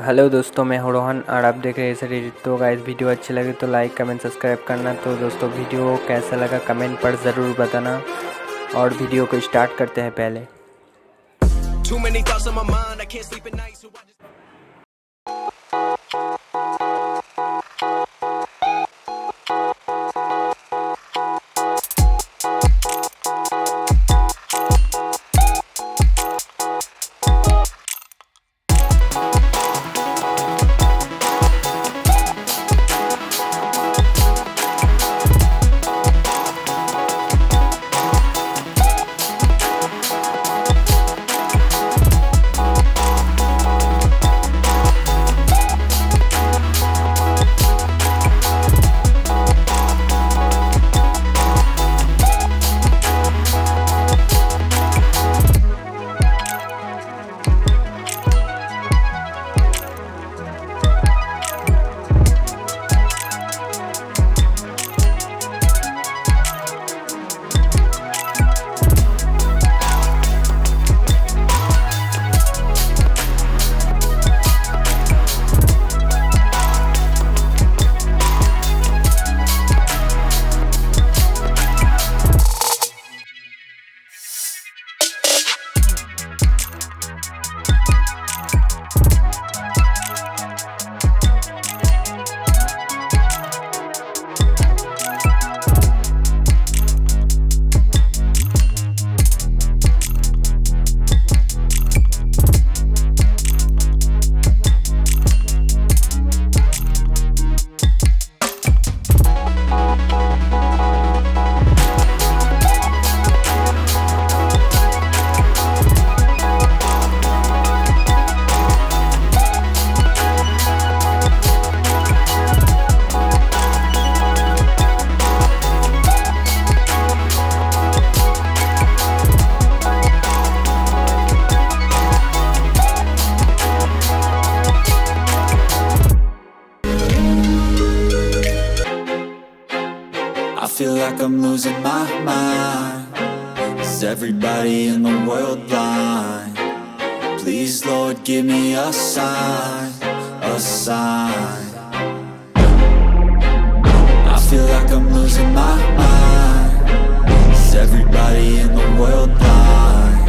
Hello दोस्तों, मैं हूँ रोहन और आप देख रहे हैं सर। तो गाइस वीडियो अच्छी लगे तो लाइक कमेंट सब्सक्राइब करना। तो दोस्तों वीडियो कैसा लगा कमेंट पर ज़रूर बताना और वीडियो को स्टार्ट करते हैं पहले। I feel like I'm losing my mind. Is everybody in the world blind? Please, Lord, give me a sign, a sign. I feel like I'm losing my mind. Is everybody in the world blind?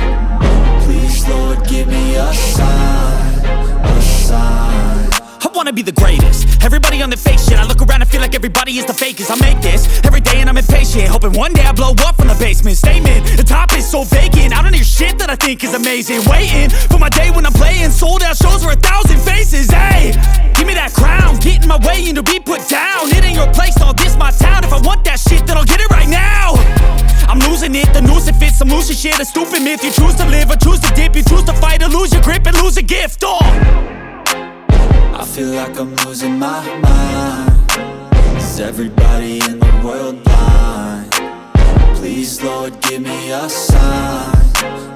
Please, Lord, give me a sign, a sign. I wanna be the greatest. Everybody on the fake shit. I look around and feel like everybody is the fakest. I make this every day and I'm impatient, hoping one day I blow up from the basement. Statement, the top is so vacant. I don't hear shit that I think is amazing. Waiting for my day when I'm playing sold out shows for 1,000 faces. Hey, give me that crown, get in my way and to be put down. It ain't your place, all this my town. If I want that shit, then I'll get it right now. I'm losing it, the noose it fits. I'm losing shit, a stupid myth. You choose to live or choose to dip. You choose to fight or lose your grip and lose a gift. I feel like I'm losing my mind. Is everybody in the world blind? Please, Lord, give me a sign,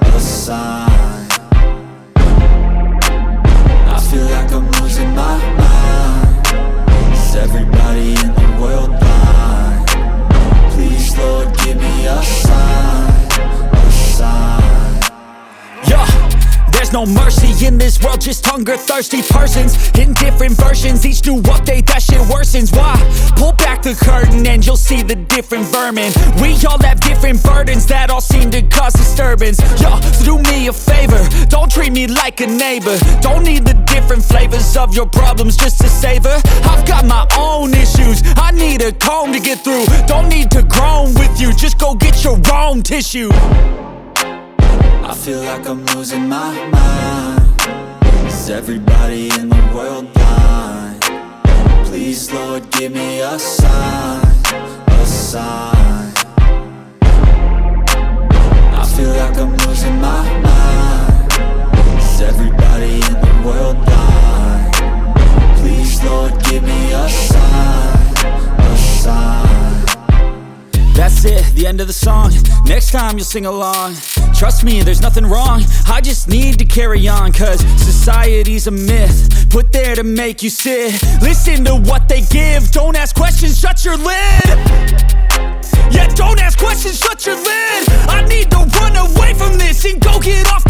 a sign. I feel like I'm losing my mind. Is everybody in the world blind? Please, Lord, give me a sign, a sign. Yeah. There's no mercy in this world, just hunger-thirsty persons in different versions. Each new update, that shit worsens. Why? Pull back the curtain and you'll see the different vermin. We all have different burdens that all seem to cause disturbance. Yo, so do me a favor, don't treat me like a neighbor. Don't need the different flavors of your problems just to savor. I've got my own issues, I need a comb to get through. Don't need to groan with you, just go get your own tissue. I feel like I'm losing my mind. Is everybody in the world blind? Please, Lord, give me a sign, a sign. I feel like I'm losing my mind. Is everybody in the world blind? Please, Lord, give me a sign, a sign. That's it, the end of the song. Next time you'll sing along. Trust me, there's nothing wrong. I just need to carry on, cause society's a myth put there to make you sit. Listen to what they give. Don't ask questions, shut your lid. Yeah, don't ask questions, shut your lid. I need to run away from this and go get off